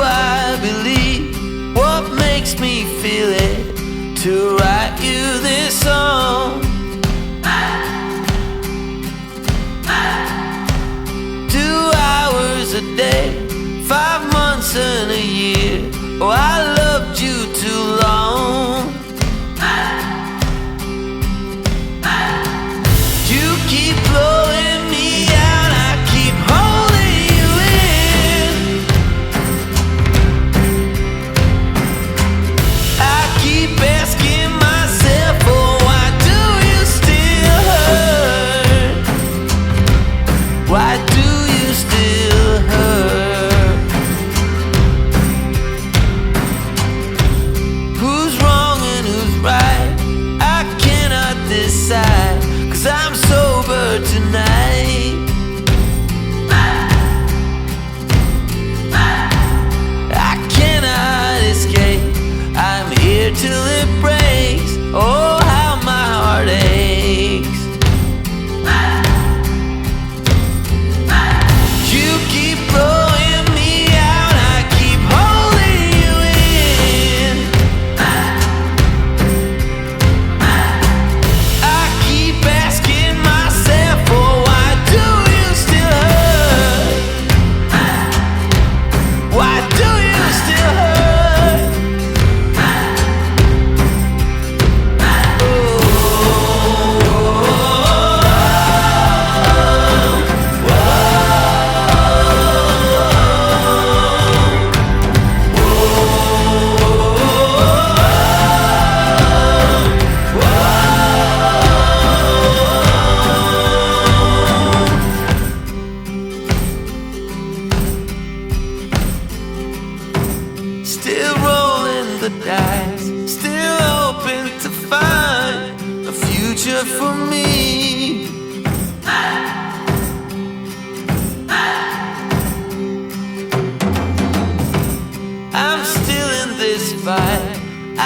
I believe? What makes me feel it to write you this song? 2 hours a day, 5 months and a year. Oh, I loved you too long. You keep blowing me out, I keep holding you in. I keep asking myself, oh, why do you still hurt? Why do you still hurt? Who's wrong and who's right? I cannot decide, 'cause I'm sober tonight. I cannot escape, I'm here till it breaks. Oh, how my heart aches. You keep blowing me out, I keep holding you in. I keep asking myself, oh, why do you still hurt? Why do you still hurt? Still rolling the dice, still hoping to find a future for me. I'm still in this fight, I